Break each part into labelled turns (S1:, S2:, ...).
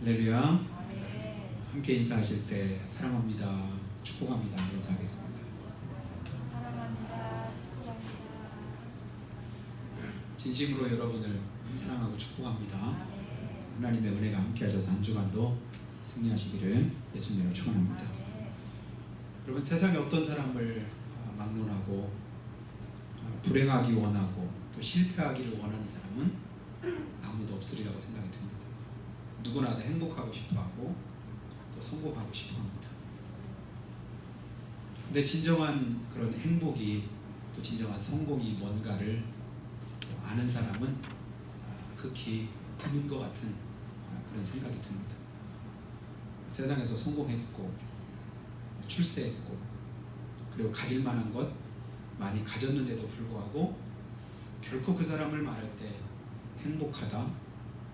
S1: 할렐루야. 함께 인사하실 때 사랑합니다, 축복합니다 인사하겠습니다.
S2: 사랑합니다. 축복합니다.
S1: 진심으로 여러분을 사랑하고 축복합니다. 하나님의 은혜가 함께하셔서 한 주간도 승리하시기를 예수님으로 축원합니다. 여러분, 세상에 어떤 사람을 막론하고 불행하기 원하고 또 실패하기를 원하는 사람은 아무도 없으리라고 생각이 듭니다. 누구나 다 행복하고 싶어하고 또 성공하고 싶어합니다. 근데 진정한 그런 행복이 또 진정한 성공이 뭔가를 아는 사람은 극히 드문 것 같은 그런 생각이 듭니다. 세상에서 성공했고 출세했고 그리고 가질 만한 것 많이 가졌는데도 불구하고 결코 그 사람을 말할 때 행복하다,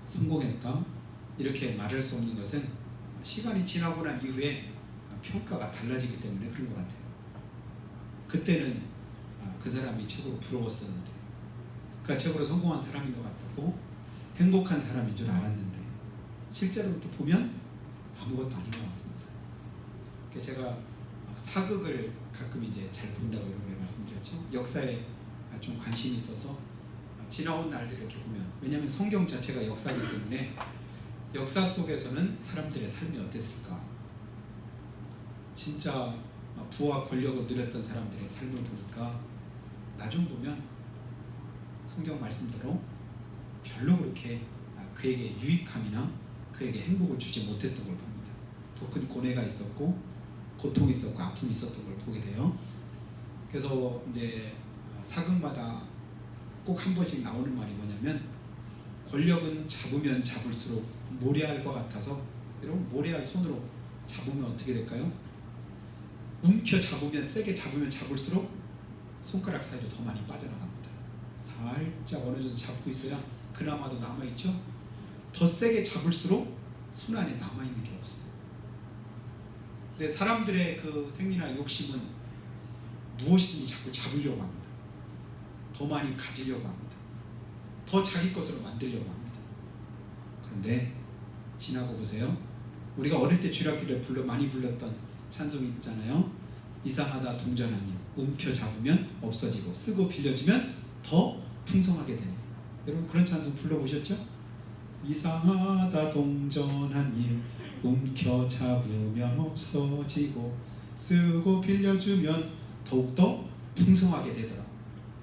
S1: 성공했다 이렇게 말할 수 없는 것은 시간이 지나고 난 이후에 평가가 달라지기 때문에 그런 것 같아요. 그때는 그 사람이 최고로 부러웠었는데, 그가 최고로 성공한 사람인 것 같고 행복한 사람인 줄 알았는데 실제로 또 보면 아무것도 아닌 것 같습니다. 제가 사극을 가끔 이제 잘 본다고 여러분에 말씀드렸죠. 역사에 좀 관심이 있어서 지나온 날들 이렇게 보면, 왜냐하면 성경 자체가 역사이기 때문에 역사 속에서는 사람들의 삶이 어땠을까, 진짜 부와 권력을 누렸던 사람들의 삶을 보니까 나중 보면 성경 말씀대로 별로 그렇게 그에게 유익함이나 그에게 행복을 주지 못했던 걸 봅니다. 더 큰 고뇌가 있었고 고통이 있었고 아픔이 있었던 걸 보게 돼요. 그래서 이제 사극마다 꼭 한 번씩 나오는 말이 뭐냐면, 권력은 잡으면 잡을수록 모래알 것 같아서, 여러분 모래알 손으로 잡으면 어떻게 될까요? 움켜 잡으면, 세게 잡으면 잡을수록 손가락 사이로 더 많이 빠져나갑니다. 살짝 어느 정도 잡고 있어야 그나마도 남아있죠. 더 세게 잡을수록 손 안에 남아있는 게 없어요. 근데 사람들의 그 생리나 욕심은 무엇이든지 자꾸 잡으려고 합니다. 더 많이 가지려고 합니다. 더 자기 것으로 만들려고 합니다. 그런데 지나고 보세요. 우리가 어릴 때 주일학교에 많이 불렀던 찬송이 있잖아요. 이상하다 동전하니 움켜 잡으면 없어지고 쓰고 빌려주면 더 풍성하게 되네. 여러분 그런 찬송 불러보셨죠? 이상하다 동전하니 움켜 잡으면 없어지고 쓰고 빌려주면 더욱더 풍성하게 되더라.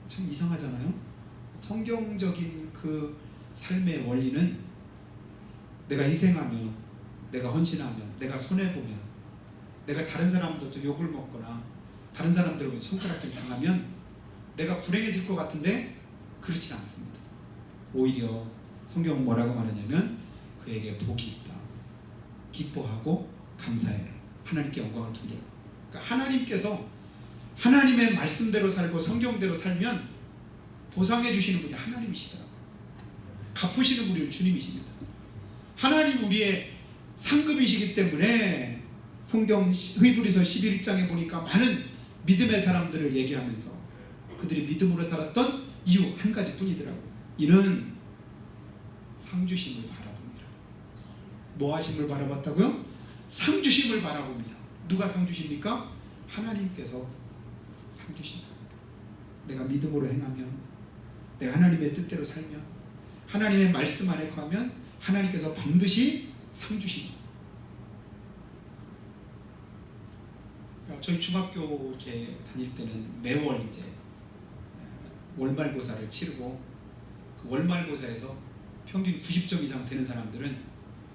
S1: 참 이상하잖아요. 성경적인 그 삶의 원리는 내가 희생하면, 내가 헌신하면, 내가 손해보면, 내가 다른 사람들도 욕을 먹거나 다른 사람들로부터 손가락질 당하면 내가 불행해질 것 같은데 그렇진 않습니다. 오히려 성경은 뭐라고 말하냐면 그에게 복이 있다, 기뻐하고 감사해라, 하나님께 영광을 돌려라. 그러니까 하나님께서 하나님의 말씀대로 살고 성경대로 살면 보상해 주시는 분이 하나님이시더라고요. 갚으시는 분이 주님이십니다. 하나님 우리의 상급이시기 때문에 성경 히브리서 11장에 보니까 많은 믿음의 사람들을 얘기하면서 그들이 믿음으로 살았던 이유 한 가지 뿐이더라고요. 이는 상주심을 바라봅니다. 뭐 하심을 바라봤다고요? 상주심을 바라봅니다. 누가 상주십니까? 하나님께서 상주신다. 내가 믿음으로 행하면, 내가 하나님의 뜻대로 살면, 하나님의 말씀 안에 거하면 하나님께서 반드시 상주십니다. 저희 중학교 이렇게 다닐 때는 매월 이제 월말고사를 치르고 그 월말고사에서 평균 90점 이상 되는 사람들은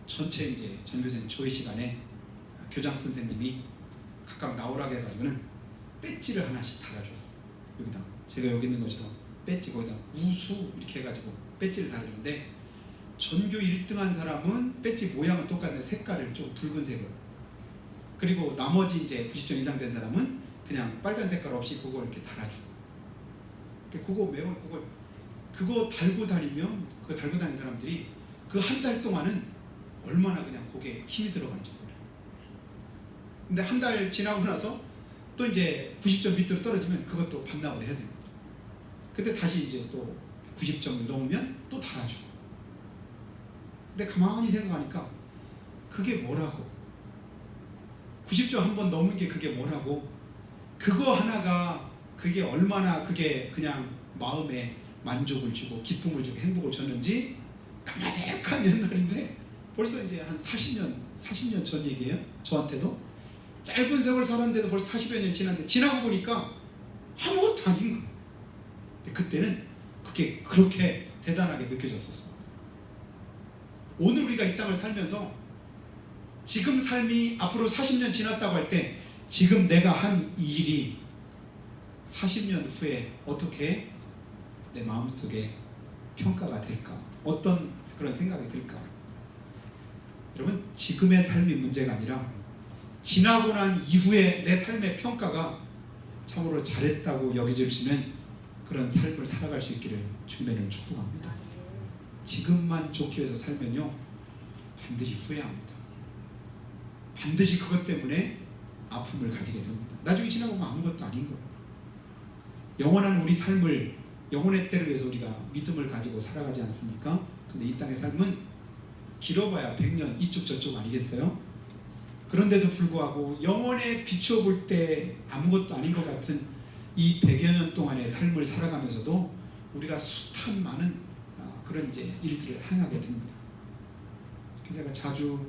S1: 전체 이제 전교생 조회 시간에 교장 선생님이 각각 나오라고 해가지고는 배지를 하나씩 달아줬어요. 여기다 제가 여기 있는 것처럼 배지, 거기다 우수 이렇게 해가지고 배지를 달아주는데, 전교 1등한 사람은 배지 모양은 똑같은데 색깔을 좀 붉은색으로, 그리고 나머지 이제 90점 이상 된 사람은 그냥 빨간 색깔 없이 그걸 이렇게 달아주고, 그거 매월 그거 달고 다니면, 그거 달고 다니는 사람들이 그 한 달 동안은 얼마나 그냥 거기에 힘이 들어가는지 몰라요. 근데 한 달 지나고 나서 또 이제 90점 밑으로 떨어지면 그것도 반납을 해야 됩니다. 그때 다시 이제 또 90점을 넘으면 또 달아주고. 근데 가만히 생각하니까 그게 뭐라고? 90조 한 번 넘은 게 그게 뭐라고? 그거 하나가 그게 얼마나 그게 그냥 마음에 만족을 주고 기쁨을 주고 행복을 줬는지 까마득한 옛날인데 벌써 이제 한 40년 전 얘기예요. 저한테도 짧은 세월 살았는데도 벌써 40여 년 지났는데 지나고 보니까 아무것도 아닌 거예요. 근데 그때는 그게 그렇게 대단하게 느껴졌었습니다. 오늘 우리가 이 땅을 살면서 지금 삶이 앞으로 40년 지났다고 할 때 지금 내가 한 이 일이 40년 후에 어떻게 내 마음속에 평가가 될까? 어떤 그런 생각이 들까? 여러분, 지금의 삶이 문제가 아니라 지나고 난 이후에 내 삶의 평가가 참으로 잘했다고 여겨질 그런 삶을 살아갈 수 있기를 주님을 축복합니다. 지금만 좋게 해서 살면요 반드시 후회합니다. 반드시 그것 때문에 아픔을 가지게 됩니다. 나중에 지나고 보면 아무것도 아닌 거예요. 영원한 우리 삶을, 영혼의 때를 위해서 우리가 믿음을 가지고 살아가지 않습니까? 근데 이 땅의 삶은 길어봐야 100년 이쪽 저쪽 아니겠어요? 그런데도 불구하고 영원에 비추어 볼 때 아무것도 아닌 것 같은 이 100여 년 동안의 삶을 살아가면서도 우리가 숱한 많은 그런 이제 일들을 행하게 됩니다. 제가 자주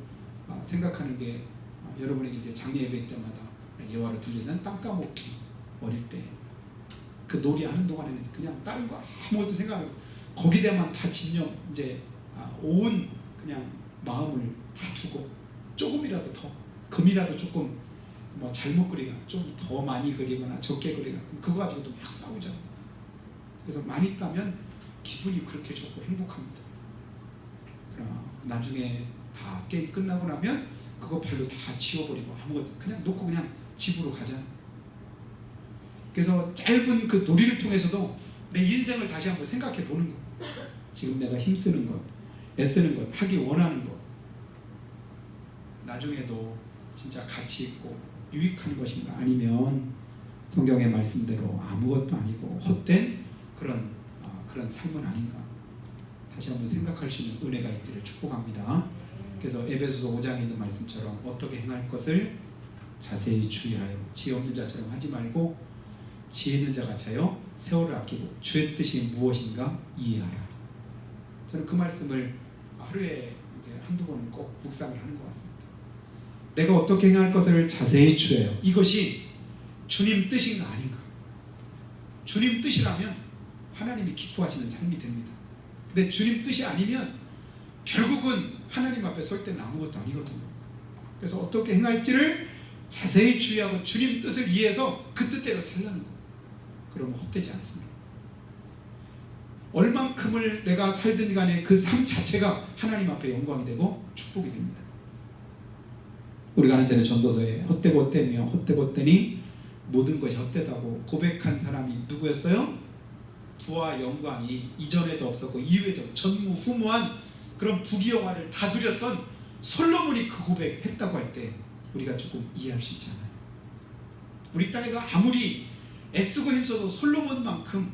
S1: 생각하는 게 여러분에게 이제 장례 예배 때마다 예화로 들리는 땅 따먹기, 어릴 때 그 놀이하는 동안에는 그냥 다른 거 아무것도 생각 안 하고 거기에만 다 집념 이제 온 그냥 마음을 다 두고 조금이라도 더 금이라도 조금 뭐 잘못 그리거나 좀 더 많이 그리거나 적게 그리거나 그거 가지고도 막 싸우잖아요. 그래서 많이 따면 기분이 그렇게 좋고 행복합니다. 그러나 나중에 다 게임 끝나고 나면 그거 발로 다 지워버리고 아무것도 그냥 놓고 그냥 집으로 가잖아요. 그래서 짧은 그 놀이를 통해서도 내 인생을 다시 한번 생각해 보는 거예요. 지금 내가 힘쓰는 것, 애쓰는 것, 하기 원하는 것 나중에도 진짜 가치 있고 유익한 것인가, 아니면 성경의 말씀대로 아무것도 아니고 헛된 그런 삶은 아닌가, 다시 한번 생각할 수 있는 은혜가 있기를 축복합니다. 그래서 에베소서 5장에 있는 말씀처럼 어떻게 행할 것을 자세히 주의하여 지혜 없는 자처럼 하지 말고 지혜 있는 자 같아요 세월을 아끼고 주의 뜻이 무엇인가 이해하라. 저는 그 말씀을 하루에 이제 한두 번은 꼭 묵상을 하는 것 같습니다. 내가 어떻게 행할 것을 자세히 주의해요. 이것이 주님 뜻인가 아닌가. 주님 뜻이라면 하나님이 기뻐하시는 삶이 됩니다. 근데 주님 뜻이 아니면 결국은 하나님 앞에 설 때는 아무것도 아니거든요. 그래서 어떻게 행할지를 자세히 주의하고 주님 뜻을 이해해서 그 뜻대로 살라는 거예요. 그러면 헛되지 않습니다. 얼만큼을 내가 살든 간에 그 삶 자체가 하나님 앞에 영광이 되고 축복이 됩니다. 우리가 아는 대로 전도서에 헛되고 헛되며 헛되고 헛되니 모든 것이 헛되다고 고백한 사람이 누구였어요? 부와 영광이 이전에도 없었고 이후에도 전무후무한 그런 부귀영화를 다 누렸던 솔로몬이 그 고백했다고 할 때 우리가 조금 이해할 수 있잖아요. 우리 땅에서 아무리 애쓰고 힘써도 솔로몬만큼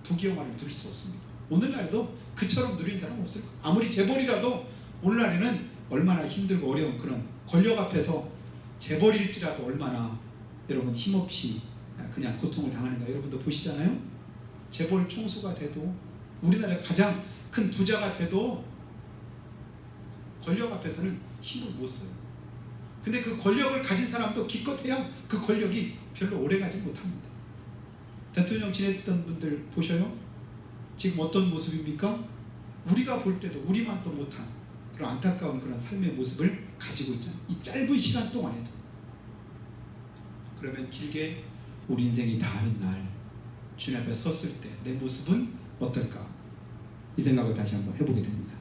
S1: 부귀영화를 누릴 수 없습니다. 오늘날에도 그처럼 누린 사람 없을 거예요. 아무리 재벌이라도 오늘날에는 얼마나 힘들고 어려운 그런 권력 앞에서 재벌일지라도 얼마나 여러분 힘없이 그냥 고통을 당하는가 여러분도 보시잖아요. 재벌 총수가 돼도 우리나라의 가장 큰 부자가 돼도 권력 앞에서는 힘을 못 써요. 근데 그 권력을 가진 사람도 기껏해야 그 권력이 별로 오래가지 못합니다. 대통령 지냈던 분들 보셔요? 지금 어떤 모습입니까? 우리가 볼 때도 우리만 또 못한 그런 안타까운 그런 삶의 모습을 가지고 있잖아요. 이 짧은 시간 동안에도. 그러면 길게 우리 인생이 다른 날 주님 앞에 섰을 때 내 모습은 어떨까? 이 생각을 다시 한번 해보게 됩니다.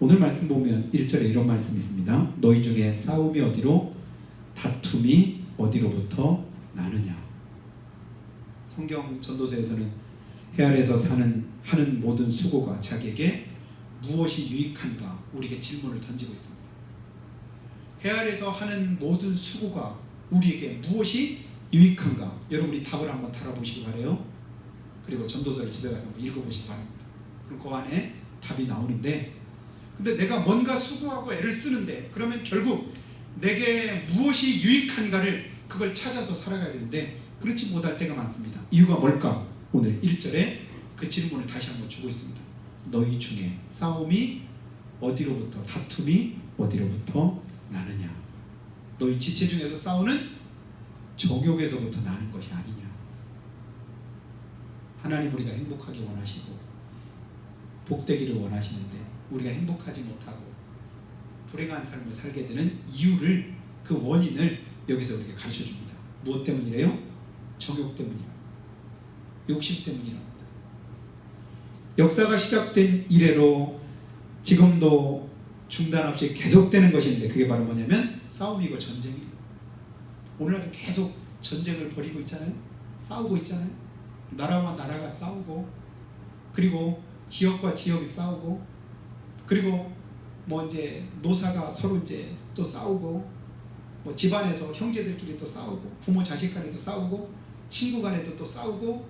S1: 오늘 말씀 보면 1절에 이런 말씀이 있습니다. 너희 중에 싸움이 어디로 다툼이 어디로부터 나느냐. 성경 전도서에서는 해 아래에서 하는 모든 수고가 자기에게 무엇이 유익한가 우리에게 질문을 던지고 있습니다. 해 아래에서 하는 모든 수고가 우리에게 무엇이 유익한가 여러분이 답을 한번 달아보시기 바래요. 그리고 전도서를 집에 가서 한번 읽어보시기 바랍니다. 그럼 그 안에 답이 나오는데 근데 내가 뭔가 수고하고 애를 쓰는데 그러면 결국 내게 무엇이 유익한가를 그걸 찾아서 살아가야 되는데 그렇지 못할 때가 많습니다. 이유가 뭘까? 오늘 1절에 그 질문을 다시 한번 주고 있습니다. 너희 중에 싸움이 어디로부터, 다툼이 어디로부터 나느냐? 너희 지체 중에서 싸우는 정욕에서부터 나는 것이 아니냐? 하나님 우리가 행복하기 원하시고 복되기를 원하시는데 우리가 행복하지 못하고 불행한 삶을 살게 되는 이유를, 그 원인을 여기서 우리에게 가르쳐 줍니다. 무엇 때문이래요? 정욕 때문이라, 욕심 때문이랍니다. 역사가 시작된 이래로 지금도 중단 없이 계속되는 것인데 그게 바로 뭐냐면 싸움이고 전쟁이에요. 오늘날도 계속 전쟁을 벌이고 있잖아요. 싸우고 있잖아요. 나라와 나라가 싸우고, 그리고 지역과 지역이 싸우고, 그리고 뭐 이제 노사가 서로 이제 또 싸우고, 뭐 집안에서 형제들끼리 또 싸우고, 부모 자식 간에도 싸우고, 친구 간에도 또 싸우고,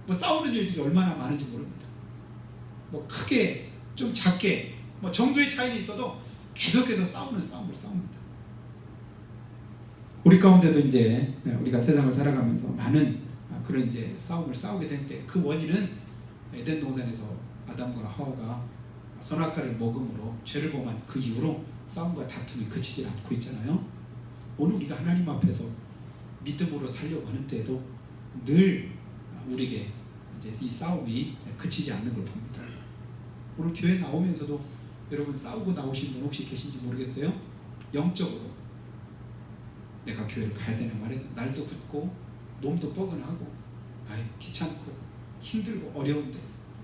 S1: 뭐 싸우는 일들이 얼마나 많은지 모릅니다. 뭐 크게 좀 작게 뭐 정도의 차이는 있어도 계속해서 싸움을 싸웁니다. 우리 가운데도 이제 우리가 세상을 살아가면서 많은 그런 이제 싸움을 싸우게 되는데 그 원인은 에덴 동산에서 아담과 하와가 선악과를 먹음으로 죄를 범한 그 이후로 싸움과 다툼이 그치지 않고 있잖아요. 오늘 우리가 하나님 앞에서 믿음으로 살려고 하는 때에도 늘 우리에게 이제 이 싸움이 그치지 않는 걸 봅니다. 오늘 교회 나오면서도 여러분 싸우고 나오신 분 혹시 계신지 모르겠어요? 영적으로 내가 교회를 가야 되는 말에 날도 굳고 몸도 뻐근하고 귀찮고 힘들고 어려운데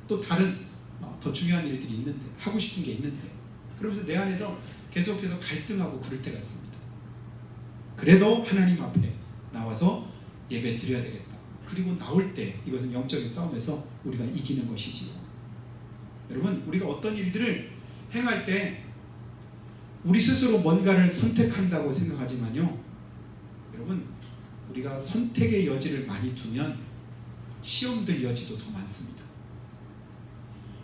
S1: 또 다른 더 중요한 일들이 있는데 하고 싶은 게 있는데 그러면서 내 안에서 계속해서 갈등하고 그럴 때가 있습니다. 그래도 하나님 앞에 나와서 예배 드려야 되겠다. 그리고 나올 때 이것은 영적인 싸움에서 우리가 이기는 것이지요. 여러분 우리가 어떤 일들을 행할 때 우리 스스로 뭔가를 선택한다고 생각하지만요, 여러분 우리가 선택의 여지를 많이 두면 시험들 여지도 더 많습니다.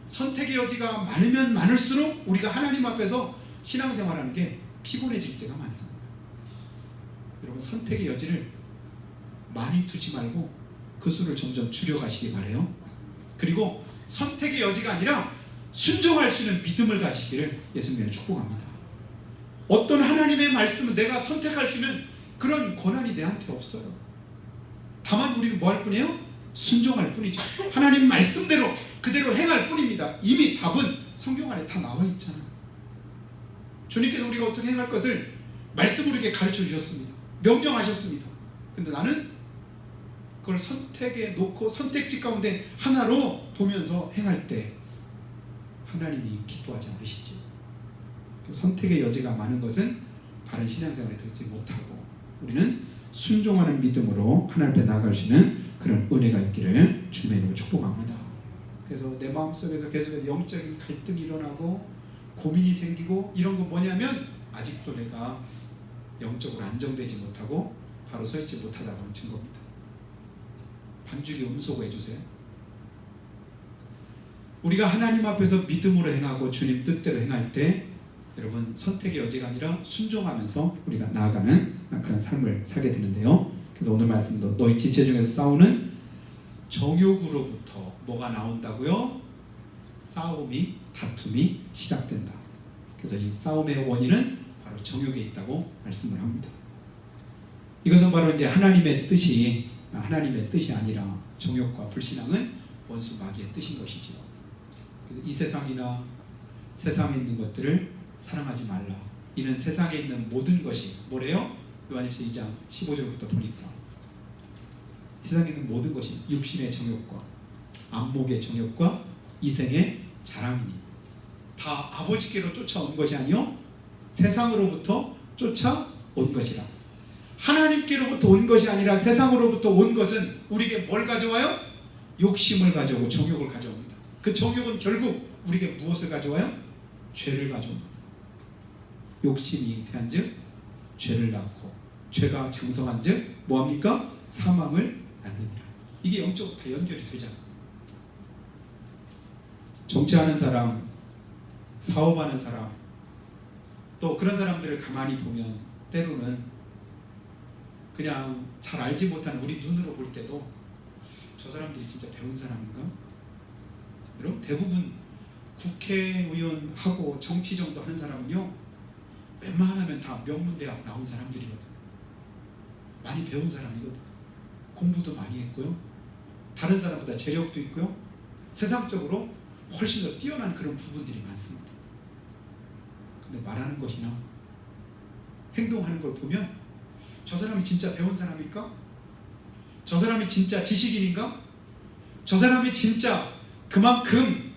S1: 선택의 여지가 많으면 많을수록 우리가 하나님 앞에서 신앙생활하는 게 피곤해질 때가 많습니다. 여러분 선택의 여지를 많이 두지 말고 그 수를 점점 줄여가시기 바라요. 그리고 선택의 여지가 아니라 순종할 수 있는 믿음을 가지기를 예수님은 축복합니다. 어떤 하나님의 말씀은 내가 선택할 수 있는 그런 권한이 내한테 없어요. 다만 우리는 뭐 할 뿐이에요? 순종할 뿐이죠. 하나님 말씀대로 그대로 행할 뿐입니다. 이미 답은 성경 안에 다 나와 있잖아요. 주님께서 우리가 어떻게 행할 것을 말씀으로 이렇게 가르쳐 주셨습니다. 명령하셨습니다. 근데 나는 그걸 선택에 놓고 선택지 가운데 하나로 보면서 행할 때 하나님이 기뻐하지 않으시죠. 선택의 여지가 많은 것은 바른 신앙생활에 들지 못하고 우리는 순종하는 믿음으로 하나님 앞에 나아갈 수 있는 그런 은혜가 있기를 주님의 이름으로 축복합니다. 그래서 내 마음속에서 계속해서 영적인 갈등이 일어나고 고민이 생기고 이런 건 뭐냐면 아직도 내가 영적으로 안정되지 못하고 바로 서 있지 못하다고 하는 증거입니다. 반주기 음소거 해주세요. 우리가 하나님 앞에서 믿음으로 행하고 주님 뜻대로 행할 때 여러분 선택의 여지가 아니라 순종하면서 우리가 나아가는 그런 삶을 살게 되는데요. 그래서 오늘 말씀도 너희 지체 중에서 싸우는 정욕으로부터 뭐가 나온다고요? 싸움이, 다툼이 시작된다. 그래서 이 싸움의 원인은 바로 정욕에 있다고 말씀을 합니다. 이것은 바로 이제 하나님의 뜻이 아니라 정욕과 불신앙은 원수 마귀의 뜻인 것이지요. 그래서 이 세상이나 세상에 있는 것들을 사랑하지 말라. 이는 세상에 있는 모든 것이 뭐래요? 요한일서 2장 15절부터 보니까 세상에 있는 모든 것이 육신의 정욕과 안목의 정욕과 이생의 자랑이니 다 아버지께로 쫓아온 것이 아니요 세상으로부터 쫓아온 것이라. 하나님께로부터 온 것이 아니라 세상으로부터 온 것은 우리에게 뭘 가져와요? 욕심을 가져오고 정욕을 가져옵니다. 그 정욕은 결국 우리에게 무엇을 가져와요? 죄를 가져옵니다. 욕심이 잉태한 즉 죄를 낳고 죄가 장성한 즉 뭐합니까? 사망을 낳느니라. 이게 영적으로 다 연결이 되잖아요. 정치하는 사람 사업하는 사람, 또 그런 사람들을 가만히 보면 때로는 그냥 잘 알지 못하는 우리 눈으로 볼 때도 저 사람들이 진짜 배운 사람인가? 여러분, 대부분 국회의원하고 정치 정도 하는 사람은요, 웬만하면 다 명문대학 나온 사람들이거든. 많이 배운 사람이거든. 공부도 많이 했고요, 다른 사람보다 재력도 있고요, 세상적으로 훨씬 더 뛰어난 그런 부분들이 많습니다. 근데 말하는 것이나 행동하는 걸 보면 저 사람이 진짜 배운 사람일까? 저 사람이 진짜 지식인인가? 저 사람이 진짜 그만큼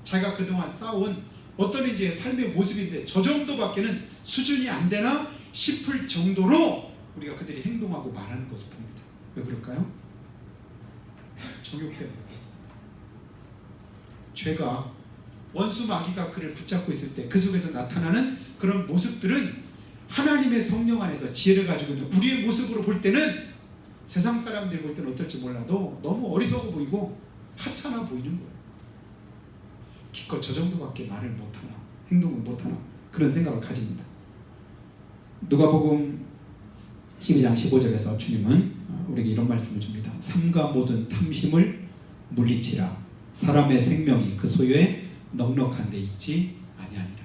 S1: 자기가 그동안 쌓아온 어떤 이제 삶의 모습인데 저 정도밖에는 수준이 안 되나 싶을 정도로 우리가 그들이 행동하고 말하는 것을 봅니다. 왜 그럴까요? 정욕 때문에 그렇습니다. 죄가, 원수 마귀가 그를 붙잡고 있을 때 그 속에서 나타나는 그런 모습들은 하나님의 성령 안에서 지혜를 가지고 있는 우리의 모습으로 볼 때는 세상 사람들이 볼 때는 어떨지 몰라도 너무 어리석어 보이고 하찮아 보이는 거예요. 기껏 저 정도밖에 말을 못하나, 행동을 못하나, 그런 생각을 가집니다. 누가복음 12장 15절에서 주님은 우리에게 이런 말씀을 줍니다. 삼가 모든 탐심을 물리치라. 사람의 생명이 그 소유에 넉넉한 데 있지 아니하니라.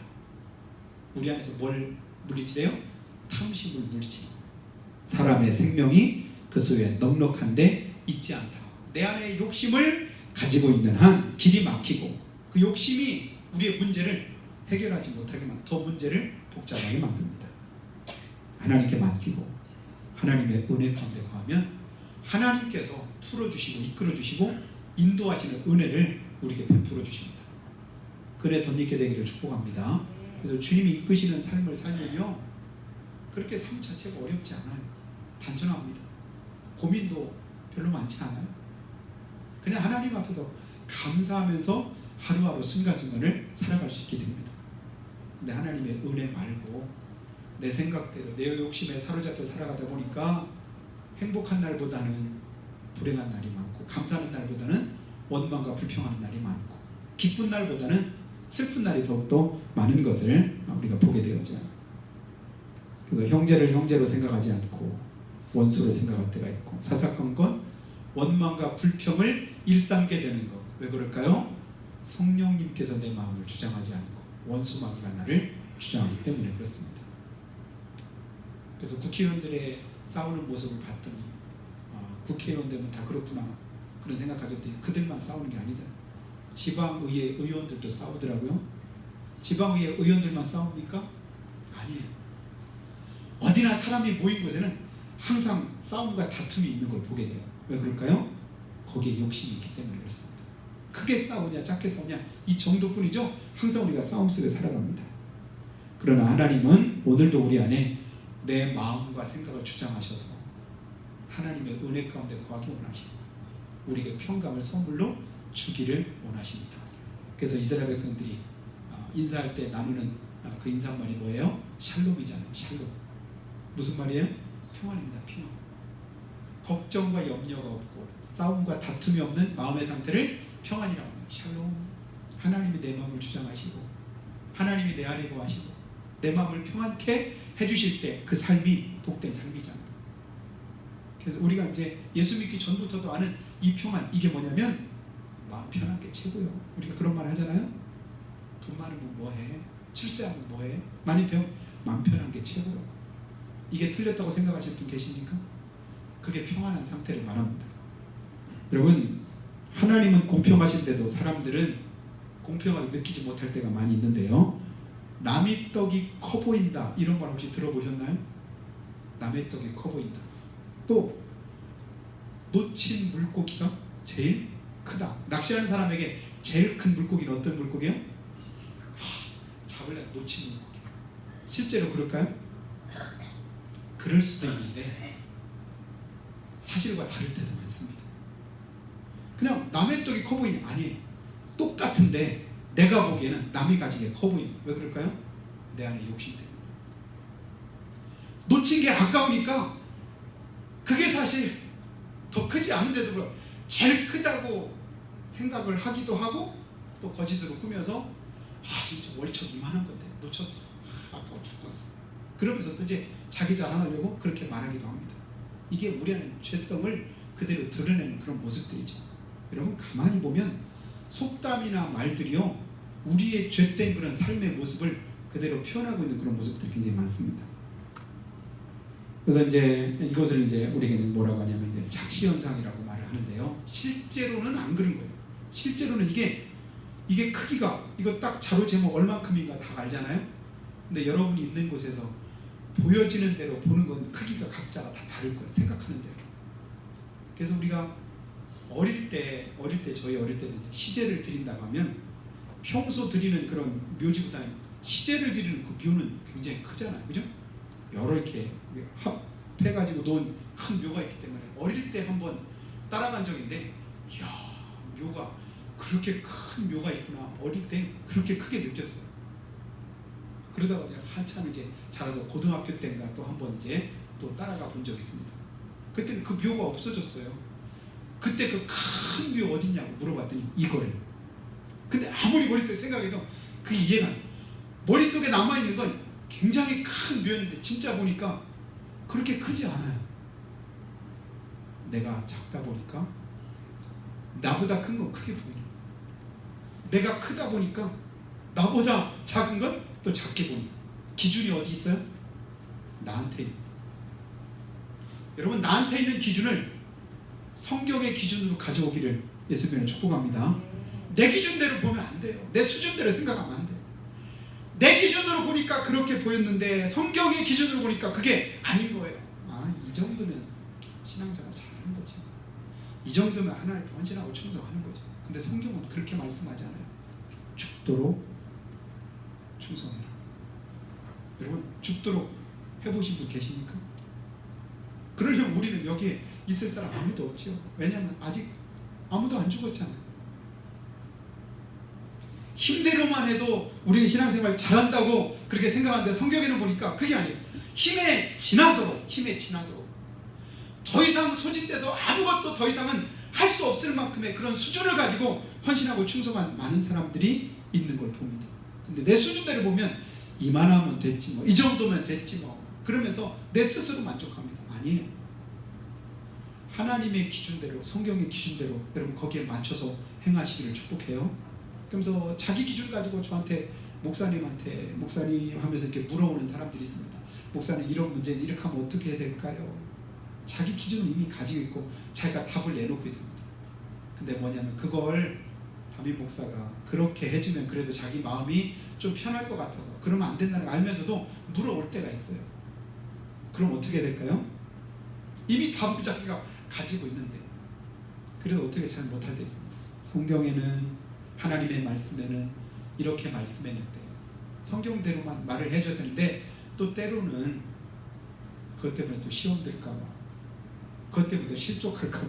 S1: 우리 안에서 뭘 물리치래요? 탐심을 물리치라. 사람의 생명이 그 소유에 넉넉한 데 있지 않다. 내 안에 욕심을 가지고 있는 한 길이 막히고 그 욕심이 우리의 문제를 해결하지 못하게만 더 문제를 복잡하게 만듭니다. 하나님께 맡기고 하나님의 은혜 가운데 거하면 하나님께서 풀어주시고 이끌어주시고 인도하시는 은혜를 우리에게 베풀어 주십니다. 그래 덧입게 되기를 축복합니다. 그래서 주님이 이끄시는 삶을 살면요, 그렇게 삶 자체가 어렵지 않아요. 단순합니다. 고민도 별로 많지 않아요. 그냥 하나님 앞에서 감사하면서 하루하루 순간순간을 살아갈 수 있게 됩니다. 근데 하나님의 은혜 말고 내 생각대로 내 욕심에 사로잡혀 살아가다 보니까 행복한 날보다는 불행한 날이 많고, 감사하는 날보다는 원망과 불평하는 날이 많고, 기쁜 날보다는 슬픈 날이 더욱더 많은 것을 우리가 보게 되었죠. 그래서 형제를 형제로 생각하지 않고 원수로 생각할 때가 있고, 사사건건 원망과 불평을 일삼게 되는 것. 왜 그럴까요? 성령님께서 내 마음을 주장하지 않고 원수 마귀가 나를 주장하기 때문에 그렇습니다. 그래서 국회의원들의 싸우는 모습을 봤더니 국회의원 되면 다 그렇구나 그런 생각 가졌더니 그들만 싸우는 게 아니다. 지방의회 의원들도 싸우더라고요. 지방의회 의원들만 싸웁니까? 아니에요. 어디나 사람이 모인 곳에는 항상 싸움과 다툼이 있는 걸 보게 돼요. 왜 그럴까요? 거기에 욕심이 있기 때문에 그렇습니다. 크게 싸우냐 작게 싸우냐 이 정도뿐이죠. 항상 우리가 싸움 속에 살아갑니다. 그러나 하나님은 오늘도 우리 안에 내 마음과 생각을 주장하셔서 하나님의 은혜 가운데 거하기 원하시고 우리에게 평강을 선물로 주기를 원하십니다. 그래서 이스라엘 백성들이 인사할 때 나누는 그 인사말이 뭐예요? 샬롬이잖아요. 샬롬. 무슨 말이에요? 평안입니다. 평안. 걱정과 염려가 없고 싸움과 다툼이 없는 마음의 상태를 평안이라고 합니다. 샬롬. 하나님이 내 마음을 주장하시고 하나님이 내 안에 거하시고 내 마음을 평안케 해주실 때 그 삶이 복된 삶이잖아요. 그래서 우리가 이제 예수 믿기 전부터도 아는 이 평안, 이게 뭐냐면 마음 편한 게 최고요. 우리가 그런 말 하잖아요. 돈 많으면 뭐해? 출세하면 뭐해? 많이 배우면 마음 편한 게 최고요. 이게 틀렸다고 생각하시는 분 계십니까? 그게 평안한 상태를 말합니다. 여러분, 하나님은 공평하신데도 사람들은 공평하게 느끼지 못할 때가 많이 있는데요. 남의 떡이 커 보인다 이런 말 혹시 들어보셨나요? 남의 떡이 커 보인다. 또 놓친 물고기가 제일 크다. 낚시하는 사람에게 제일 큰 물고기는 어떤 물고기예요? 잡으려 놓친 물고기. 실제로 그럴까요? 그럴 수도 있는데 사실과 다를 때도 많습니다. 그냥 남의 떡이 커 보이니 아니에요. 똑같은데 내가 보기에는 남이 가지기에 커 보이는. 왜 그럴까요? 내 안에 욕심 때문에. 놓친 게 아까우니까 그게 사실 더 크지 않은데도 불구하고 제일 크다고 생각을 하기도 하고 또 거짓으로 꾸며서 진짜 월척 이만한 건데 놓쳤어. 아까워 죽었어. 그러면서 또 이제 자기 자랑하려고 그렇게 말하기도 합니다. 이게 우리 안에 죄성을 그대로 드러내는 그런 모습들이죠. 여러분 가만히 보면 속담이나 말들이요 우리의 죄된 그런 삶의 모습을 그대로 표현하고 있는 그런 모습들이 굉장히 많습니다. 그래서 이제 이것을 이제 우리에게는 뭐라고 하냐면 이제 착시현상이라고 말을 하는데요. 실제로는 안 그런 거예요. 실제로는 이게 크기가 이거 딱 자료 제목 얼만큼인가 다 알잖아요. 근데 여러분이 있는 곳에서 보여지는 대로 보는 건 크기가 각자가 다 다를 거예요. 생각하는 대로. 그래서 우리가 어릴 때 저희 어릴 때는 시제를 드린다고 하면 평소 드리는 그런 묘지보다 시제를 드리는 그 묘는 굉장히 크잖아요. 그죠? 여러 이렇게 합해가지고 놓은 큰 묘가 있기 때문에 어릴 때 한번 따라간 적인데 이야 묘가 그렇게 큰 묘가 있구나. 어릴 때 그렇게 크게 느꼈어요. 그러다가 이제 한참 이제 자라서 고등학교 때인가 또 한번 이제 또 따라가 본 적이 있습니다. 그때는 그 묘가 없어졌어요. 그때 그 큰 묘 어딨냐고 물어봤더니 이거예요. 근데 아무리 머릿속에 생각해도 그게 이해가 안 돼요. 머릿속에 남아있는 건 굉장히 큰 묘였는데 진짜 보니까 그렇게 크지 않아요. 내가 작다 보니까 나보다 큰 건 크게 보이는 거예요. 내가 크다 보니까 나보다 작은 건 또 작게 보이는 거예요. 기준이 어디 있어요? 나한테 있는 거예요. 여러분 나한테 있는 기준을 성경의 기준으로 가져오기를 예수님은 축복합니다. 내 기준대로 보면 안 돼요. 내 수준대로 생각하면 안 돼요. 내 기준으로 보니까 그렇게 보였는데 성경의 기준으로 보니까 그게 아닌 거예요. 이 정도면 신앙생활 잘하는 거지. 이 정도면 하나님 헌신하고 충성하는 거죠. 근데 성경은 그렇게 말씀하지 않아요. 죽도록 충성해라. 여러분 죽도록 해보신 분 계십니까? 그러려면 우리는 여기에 있을 사람 아무도 없죠. 왜냐하면 아직 아무도 안 죽었잖아요. 힘대로만 해도 우리는 신앙생활 잘한다고 그렇게 생각하는데 성경에는 보니까 그게 아니에요. 힘에 지나도록 더 이상 소진돼서 아무것도 더 이상은 할 수 없을 만큼의 그런 수준을 가지고 헌신하고 충성한 많은 사람들이 있는 걸 봅니다. 근데 내 수준대로 보면 이만하면 됐지 뭐, 이 정도면 됐지 뭐, 그러면서 내 스스로 만족합니다. 아니에요. 하나님의 기준대로, 성경의 기준대로 여러분 거기에 맞춰서 행하시기를 축복해요. 그러면서 자기 기준 가지고 저한테 목사님 하면서 이렇게 물어오는 사람들이 있습니다. 목사님 이런 문제는 이렇게 하면 어떻게 해야 될까요? 자기 기준을 이미 가지고 있고 자기가 답을 내놓고 있습니다. 근데 뭐냐면 그걸 담임 목사가 그렇게 해주면 그래도 자기 마음이 좀 편할 것 같아서 그러면 안 된다는 걸 알면서도 물어올 때가 있어요. 그럼 어떻게 해야 될까요? 이미 답을 자기가 가지고 있는데 그래도 어떻게 잘 못할 때 있습니다. 성경에는 하나님의 말씀에는 이렇게 말씀했는데 성경대로만 말을 해줘야 되는데 또 때로는 그것 때문에 또 시험 들까봐 그것 때문에 또 실족할까봐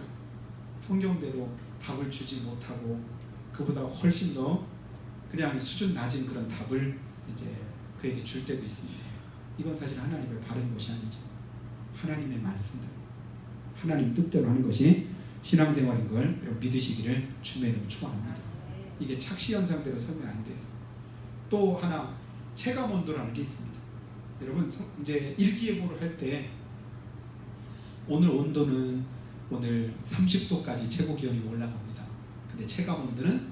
S1: 성경대로 답을 주지 못하고 그보다 훨씬 더 그냥 수준 낮은 그런 답을 이제 그에게 줄 때도 있습니다. 이건 사실 하나님의 바른 것이 아니죠. 하나님의 말씀대로 하나님 뜻대로 하는 것이 신앙생활인 걸 믿으시기를 주님의 이름으로 축원합니다. 이게 착시현상대로 서면 안 돼요. 또 하나 체감온도라는 게 있습니다. 여러분 이제 일기예보를 할 때 오늘 온도는 오늘 30도까지 최고기온이 올라갑니다. 근데 체감온도는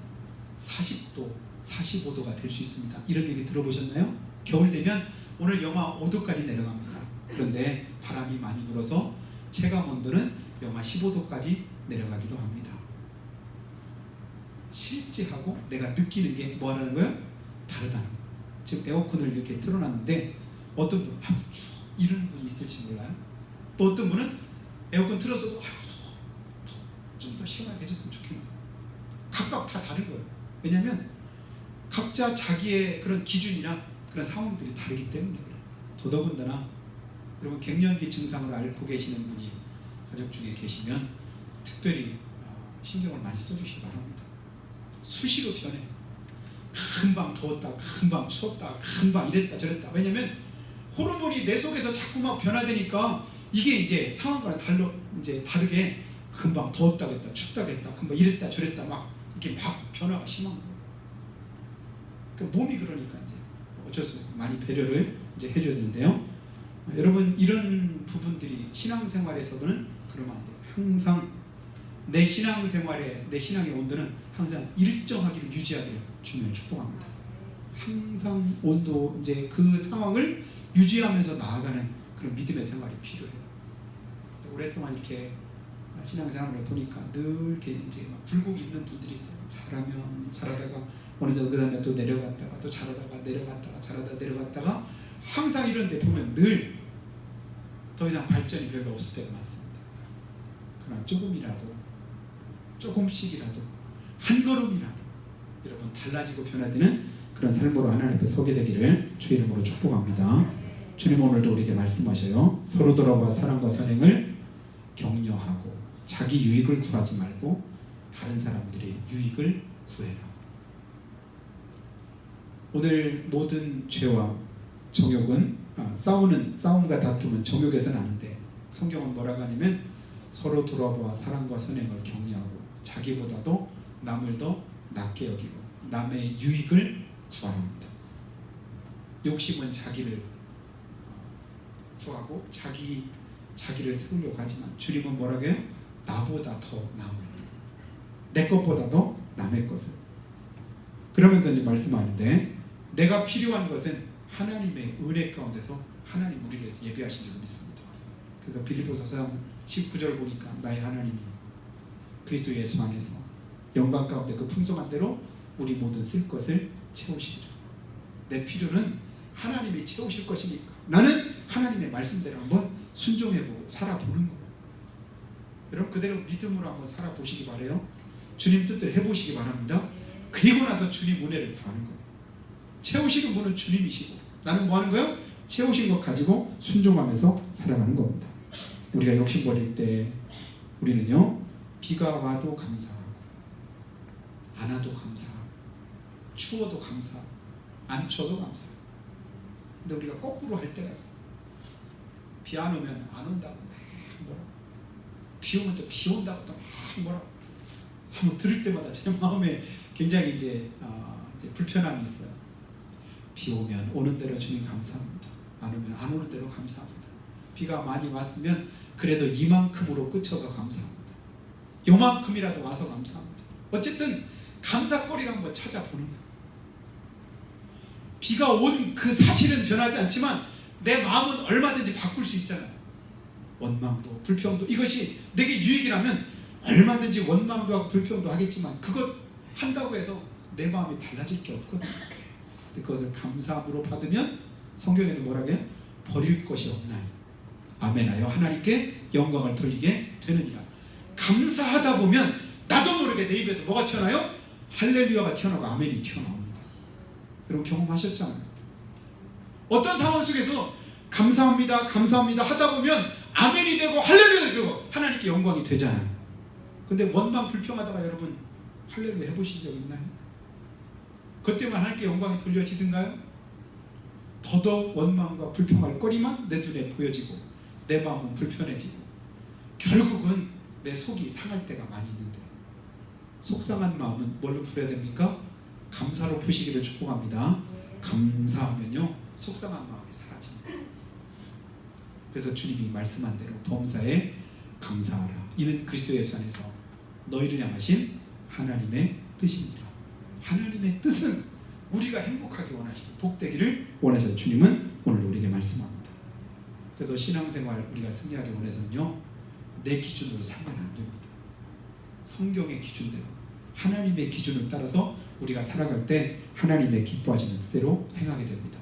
S1: 40도, 45도가 될 수 있습니다. 이런 얘기 들어보셨나요? 겨울 되면 오늘 영하 5도까지 내려갑니다. 그런데 바람이 많이 불어서 체감온도는 영하 15도까지 내려가기도 합니다. 실제하고 내가 느끼는 게 뭐라는 거예요? 다르다는 거예요. 지금 에어컨을 이렇게 틀어놨는데 어떤 분은 추워 이런 분이 있을지 몰라요. 또 어떤 분은 에어컨 틀어서도 더워 좀 더 시원하게 해줬으면 좋겠는데 각각 다 다른 거예요. 왜냐하면 각자 자기의 그런 기준이나 그런 상황들이 다르기 때문에 그래요. 더더군다나 여러분 갱년기 증상을 앓고 계시는 분이 가족 중에 계시면 특별히 신경을 많이 써주시기 바랍니다. 수시로 변해. 금방 더웠다, 금방 추웠다, 금방 이랬다 저랬다. 왜냐면 호르몬이 내 속에서 자꾸만 변화되니까 이게 이제 상황과는 다르게 금방 더웠다 그랬다, 춥다 그랬다, 금방 이랬다 저랬다 막 이렇게 막 변화가 심한 거예요. 몸이 그러니까 이제 어쩔 수 없고 많이 배려를 이제 해줘야 되는데요. 여러분 이런 부분들이 신앙생활에서는 그러면 안 돼요. 항상 내 신앙생활에 내 신앙의 온도는 항상 일정하기를 유지하기를 주님을 축복합니다. 항상 온도 이제 그 상황을 유지하면서 나아가는 그런 믿음의 생활이 필요해요. 오랫동안 이렇게 신앙생활을 보니까 늘 이렇게 이제 막 굴곡이 있는 분들이 있어요. 잘하면 잘하다가 어느 정도 그 다음에 또 내려갔다가 또 잘하다가 내려갔다가 잘하다가 내려갔다가 항상 이런 데 보면 늘 더 이상 발전이 별로 없을 때가 많습니다. 그러나 조금씩이라도 한 걸음이라도 여러분 달라지고 변화되는 그런 삶으로 하나님 앞에 서게 되기를 주의 이름으로 축복합니다. 주님 오늘도 우리에게 말씀하셔요. 서로 돌아와 사랑과 선행을 격려하고 자기 유익을 구하지 말고 다른 사람들의 유익을 구해라. 오늘 모든 죄와 정욕은 싸움과 다툼은 정욕에서는 아닌데 성경은 뭐라고 하냐면 서로 돌아보아 사랑과 선행을 격려하고 자기보다도 남을 더 낮게 여기고 남의 유익을 구하랍니다. 욕심은 자기를 구하고 자기를 세우려고 하지만 주님은 뭐라고 해요? 나보다 더 남을, 내 것보다도 남의 것을. 그러면서 이제 말씀하는데 내가 필요한 것은 하나님의 은혜 가운데서 하나님 우리를 위해서 예비하신 줄 믿습니다. 그래서 빌립보서 4장 19절 보니까 나의 하나님이 그리스도 예수 안에서 영광 가운데 그 풍성한 대로 우리 모든 쓸 것을 채우시리라. 내 필요는 하나님이 채우실 것이니까 나는 하나님의 말씀대로 한번 순종해보고 살아보는 거예요. 여러분 그대로 믿음으로 한번 살아보시기 바라요. 주님 뜻대로 해보시기 바랍니다. 그리고 나서 주님 은혜를 구하는 거예요. 채우시는 분은 주님이시고 나는 뭐 하는 거예요? 채우신 것 가지고 순종하면서 살아가는 겁니다. 우리가 욕심 버릴 때 우리는요 비가 와도 감사하고 안 와도 감사하고 추워도 감사하고 안 추워도 감사하고. 근데 우리가 거꾸로 할 때가 있어요. 비 안 오면 안 온다고 막 뭐라고, 비 오면 또 비 온다고 또 막 뭐라고 한번 들을 때마다 제 마음에 굉장히 이제 불편함이 있어요. 비 오면 오는 대로 주님 감사합니다. 안 오면 안 오는 대로 감사합니다. 비가 많이 왔으면 그래도 이만큼으로 그쳐서 감사합니다. 요만큼이라도 와서 감사합니다. 어쨌든 감사거리를 한번 찾아보는 거예요. 비가 온 그 사실은 변하지 않지만 내 마음은 얼마든지 바꿀 수 있잖아요. 원망도 불평도 이것이 내게 유익이라면 얼마든지 원망도 하고 불평도 하겠지만 그것 한다고 해서 내 마음이 달라질 게 없거든요. 그것을 감사함으로 받으면 성경에도 뭐라고 해요? 버릴 것이 없나니 아멘하여 하나님께 영광을 돌리게 되느니라. 감사하다 보면 나도 모르게 내 입에서 뭐가 튀어나와요? 할렐루야가 튀어나오고 아멘이 튀어나옵니다. 여러분 경험하셨잖아요. 어떤 상황 속에서 감사합니다 감사합니다 하다 보면 아멘이 되고 할렐루야 되고 하나님께 영광이 되잖아요. 근데 원망 불평하다가 여러분 할렐루야 해보신 적 있나요? 그때만 하나님께 영광이 돌려지든가요? 더더욱 원망과 불평할 거리만 내 눈에 보여지고 내 마음은 불편해지고 결국은 내 속이 상할 때가 많이 있는데 속상한 마음은 뭘로 풀어야 됩니까? 감사로 푸시기를 축복합니다. 감사하면요 속상한 마음이 사라집니다. 그래서 주님이 말씀한 대로 범사에 감사하라. 이는 그리스도 예수 안에서 너희를 향하신 하나님의 뜻입니다. 하나님의 뜻은 우리가 행복하게 원하시고 복되기를 원하셔서 주님은 오늘 우리에게 말씀합니다. 그래서 신앙생활 우리가 승리하기 원해서는요 내 기준으로 살면 안 됩니다. 성경의 기준대로 하나님의 기준을 따라서 우리가 살아갈 때 하나님의 기뻐하시는 뜻대로 행하게 됩니다.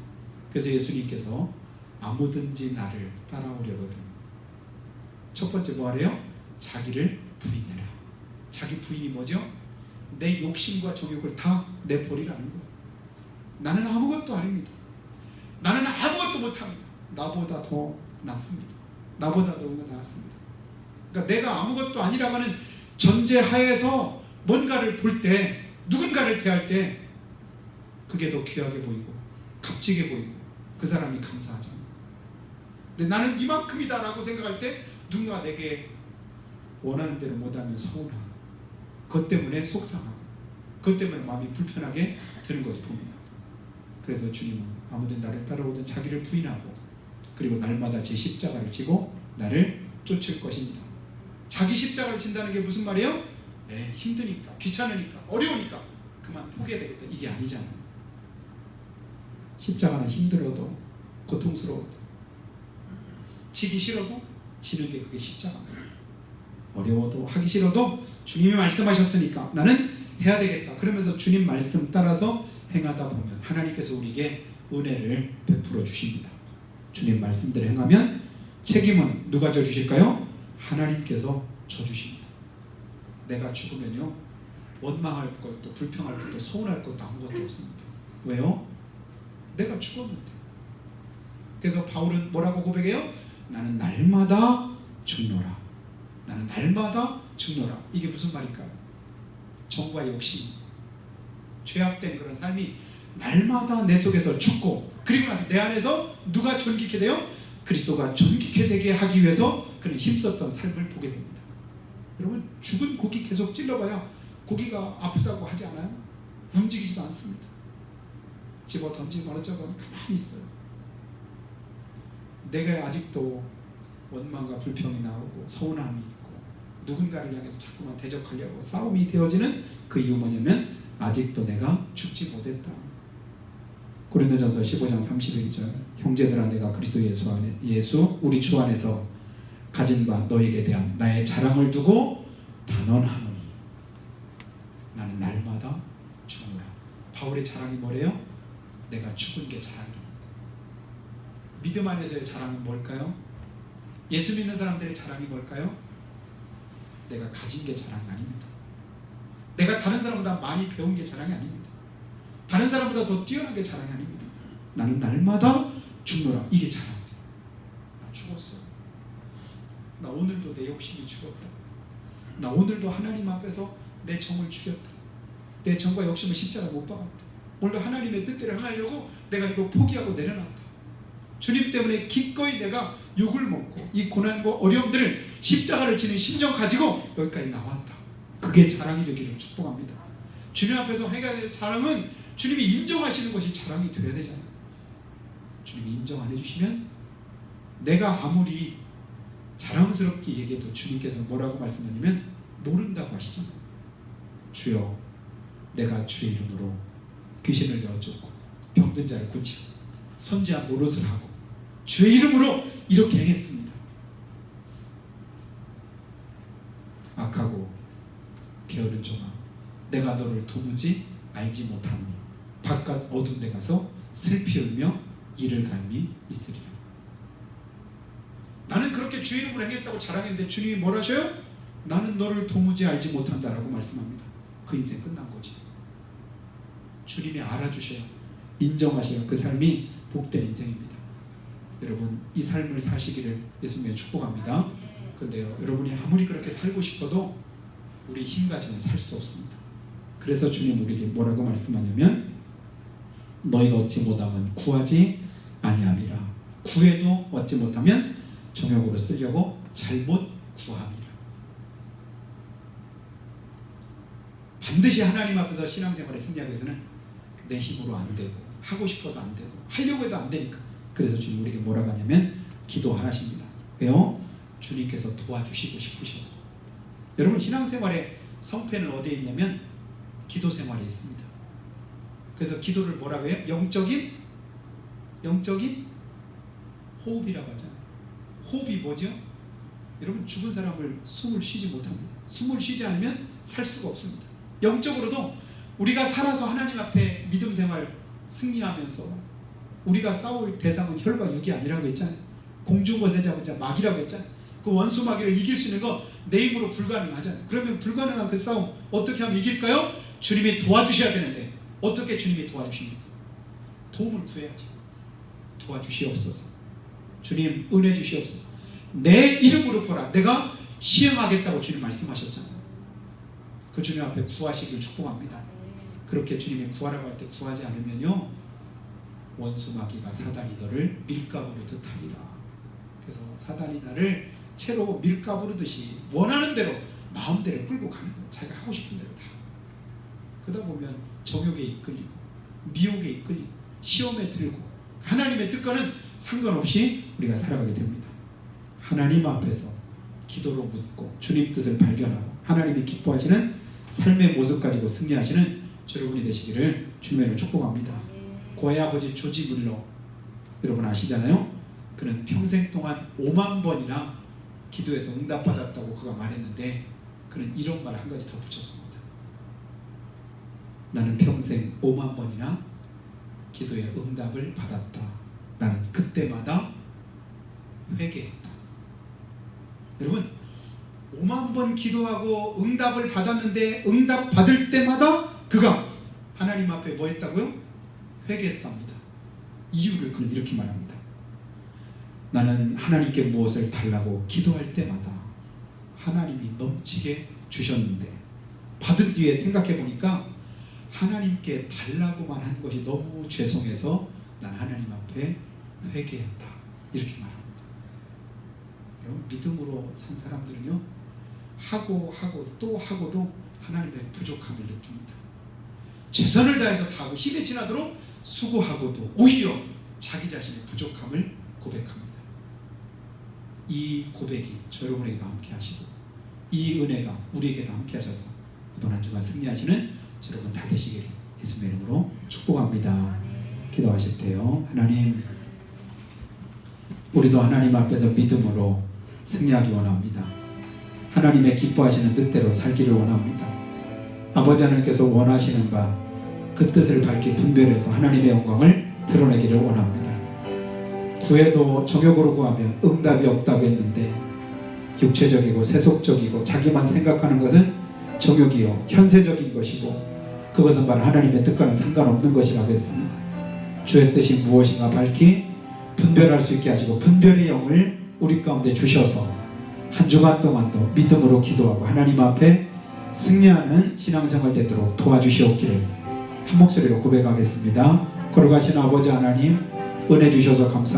S1: 그래서 예수님께서 아무든지 나를 따라오려거든 첫 번째 뭐 하래요? 자기를 부인해라. 자기 부인이 뭐죠? 내 욕심과 정욕을 다 내버리라는 거예요. 나는 아무것도 아닙니다. 나는 아무것도 못합니다. 나보다 더 낫습니다. 나보다 더 나았습니다. 그러니까 내가 아무것도 아니라고 하는 전제하에서 뭔가를 볼 때 누군가를 대할 때 그게 더 귀하게 보이고 값지게 보이고 그 사람이 감사하잖아요. 근데 나는 이만큼이다 라고 생각할 때 누군가 내게 원하는 대로 못하면 서운하고 그것 때문에 속상하고 그것 때문에 마음이 불편하게 드는 것을 봅니다. 그래서 주님은 아무든 나를 따라오든 자기를 부인하고 그리고 날마다 제 십자가를 지고 나를 쫓을 것이니라. 자기 십자가를 진다는 게 무슨 말이에요? 힘드니까, 귀찮으니까, 어려우니까 그만 포기해야 되겠다, 이게 아니잖아요. 십자가는 힘들어도, 고통스러워도, 지기 싫어도 지는 게 그게 십자가입니다. 어려워도, 하기 싫어도 주님이 말씀하셨으니까 나는 해야 되겠다. 그러면서 주님 말씀 따라서 행하다 보면 하나님께서 우리에게 은혜를 베풀어 주십니다. 주님 말씀대로 행하면 책임은 누가 져주실까요? 하나님께서 져주십니다. 내가 죽으면요, 원망할 것도 불평할 것도 서운할 것도 아무것도 없습니다. 왜요? 내가 죽었는데. 그래서 바울은 뭐라고 고백해요? 나는 날마다 죽노라. 나는 날마다 죽노라. 이게 무슨 말일까요? 정과 욕심, 죄악된 그런 삶이 날마다 내 속에서 죽고, 그리고 나서 내 안에서 누가 존귀케 돼요? 그리스도가 존귀케 되게 하기 위해서 그는 힘썼던 삶을 보게 됩니다. 여러분, 죽은 고기 계속 찔러봐야 고기가 아프다고 하지 않아요? 움직이지도 않습니다. 집어 던지고 어쩌고 가만히 있어요. 내가 아직도 원망과 불평이 나오고 서운함이 있고 누군가를 향해서 자꾸만 대적하려고 싸움이 되어지는 그 이유 뭐냐면 아직도 내가 죽지 못했다. 고린도전서 15장 31절 형제들아 내가 그리스도 예수 우리 주 안에서 가진 바 너에게 대한 나의 자랑을 두고 단언하노니 나는 날마다 죽노라. 바울의 자랑이 뭐래요? 내가 죽은 게 자랑입니다. 믿음 안에서의 자랑은 뭘까요? 예수 믿는 사람들의 자랑이 뭘까요? 내가 가진 게 자랑이 아닙니다. 내가 다른 사람보다 많이 배운 게 자랑이 아닙니다. 다른 사람보다 더 뛰어난 게 자랑이 아닙니다. 나는 날마다 죽노라. 이게 자랑이에요. 나 죽었어. 나 오늘도 내 욕심이 죽었다. 나 오늘도 하나님 앞에서 내 정을 죽였다. 내 정과 욕심을 십자가 못 박았다. 오늘도 하나님의 뜻대로 행하려고 내가 이거 포기하고 내려놨다. 주님 때문에 기꺼이 내가 욕을 먹고 이 고난과 어려움들을 십자가를 지는 심정 가지고 여기까지 나왔다. 그게 자랑이 되기를 축복합니다. 주님 앞에서 해야 될 자랑은 주님이 인정하시는 것이 자랑이 되어야 되잖아요. 주님이 인정 안 해주시면 내가 아무리 자랑스럽게 얘기해도 주님께서 뭐라고 말씀하냐면 모른다고 하시잖아요. 주여 내가 주의 이름으로 귀신을 내어쫓고 병든 자를 고치고 선지한 노릇을 하고 주의 이름으로 이렇게 행했습니다. 악하고 게으른 종아 내가 너를 도무지 알지 못하니 바깥 어두운 데 가서 슬피 울며 이를 갈미 있으리라. 나는 그렇게 주의 이름으로 행했다고 자랑했는데 주님이 뭘 하셔요? 나는 너를 도무지 알지 못한다라고 말씀합니다. 그 인생 끝난 거지. 주님이 알아주셔야, 인정하셔야 그 삶이 복된 인생입니다. 여러분 이 삶을 사시기를 예수님의 축복합니다. 근데요 여러분이 아무리 그렇게 살고 싶어도 우리 힘 가지고는 살 수 없습니다. 그래서 주님 우리에게 뭐라고 말씀하냐면 너희가 얻지 못하면 구하지 아니함이라. 구해도 얻지 못하면 정욕으로 쓰려고 잘못 구함이라. 반드시 하나님 앞에서 신앙생활에 승리하기 위해서는 내 힘으로 안 되고 하고 싶어도 안 되고 하려고 해도 안 되니까 그래서 주님 우리에게 뭐라고 하냐면 기도하라십니다. 왜요? 주님께서 도와주시고 싶으셔서. 여러분 신앙생활의 성패는 어디에 있냐면 기도생활에 있습니다. 그래서 기도를 뭐라고 해요? 영적인 호흡이라고 하잖아요. 호흡이 뭐죠? 여러분 죽은 사람을 숨을 쉬지 못합니다. 숨을 쉬지 않으면 살 수가 없습니다. 영적으로도 우리가 살아서 하나님 앞에 믿음 생활 승리하면서 우리가 싸울 대상은 혈과 육이 아니라고 했잖아요. 공중거세자보자 마귀라고 했잖아요. 그 원수 마귀를 이길 수 있는 거 내 힘으로 불가능하잖아요. 그러면 불가능한 그 싸움 어떻게 하면 이길까요? 주님이 도와주셔야 되는데 어떻게 주님이 도와주십니까? 도움을 구해야지. 도와주시옵소서. 주님 은혜 주시옵소서. 내 이름으로 구하라. 내가 시행하겠다고 주님 말씀하셨잖아요. 그 주님 앞에 구하시길 축복합니다. 그렇게 주님이 구하라고 할 때 구하지 않으면요 원수 마귀가 사단이 너를 밀가부르듯 하리라. 그래서 사단이 나를 채로 밀가부르듯이 원하는 대로 마음대로 끌고 가는 거예요. 자기가 하고 싶은 대로 다. 그러다 보면 정욕에 이끌리고 미혹에 이끌리고 시험에 들고 하나님의 뜻과는 상관없이 우리가 살아가게 됩니다. 하나님 앞에서 기도로 묻고 주님 뜻을 발견하고 하나님이 기뻐하시는 삶의 모습 가지고 승리하시는 여러분이 되시기를 주님으로 축복합니다. 고아의 아버지 조지 물러 여러분 아시잖아요. 그는 평생 동안 5만 번이나 기도해서 응답받았다고 그가 말했는데 그는 이런 말을 한 가지 더 붙였습니다. 나는 평생 5만 번이나 기도의 응답을 받았다. 나는 그때마다 회개했다. 여러분 5만 번 기도하고 응답을 받았는데 응답 받을 때마다 그가 하나님 앞에 뭐 했다고요? 회개했답니다. 이유를 그는 이렇게 말합니다. 나는 하나님께 무엇을 달라고 기도할 때마다 하나님이 넘치게 주셨는데 받은 뒤에 생각해 보니까 하나님께 달라고만 한 것이 너무 죄송해서 난 하나님 앞에 회개했다. 이렇게 말합니다. 여러분 믿음으로 산 사람들은요 하고 또 하고도 하나님의 부족함을 느낍니다. 최선을 다해서 다 하고 힘에 지나도록 수고하고도 오히려 자기 자신의 부족함을 고백합니다. 이 고백이 저 여러분에게도 함께 하시고 이 은혜가 우리에게도 함께 하셔서 이번 한 주간 승리하시는 여러분 다 되시기를 예수님의 이름으로 축복합니다. 기도하실 때요 하나님 우리도 하나님 앞에서 믿음으로 승리하기 원합니다. 하나님의 기뻐하시는 뜻대로 살기를 원합니다. 아버지 하나님께서 원하시는 바 그 뜻을 밝히 분별해서 하나님의 영광을 드러내기를 원합니다. 구해도 정욕으로 구하면 응답이 없다고 했는데 육체적이고 세속적이고 자기만 생각하는 것은 정욕이요 현세적인 것이고 그것은 바로 하나님의 뜻과는 상관없는 것이라고 했습니다. 주의 뜻이 무엇인가 밝히 분별할 수 있게 하시고 분별의 영을 우리 가운데 주셔서 한 주간 동안도 믿음으로 기도하고 하나님 앞에 승리하는 신앙생활 되도록 도와주시옵기를 한 목소리로 고백하겠습니다. 걸어가신 아버지 하나님 은혜 주셔서 감사합니다.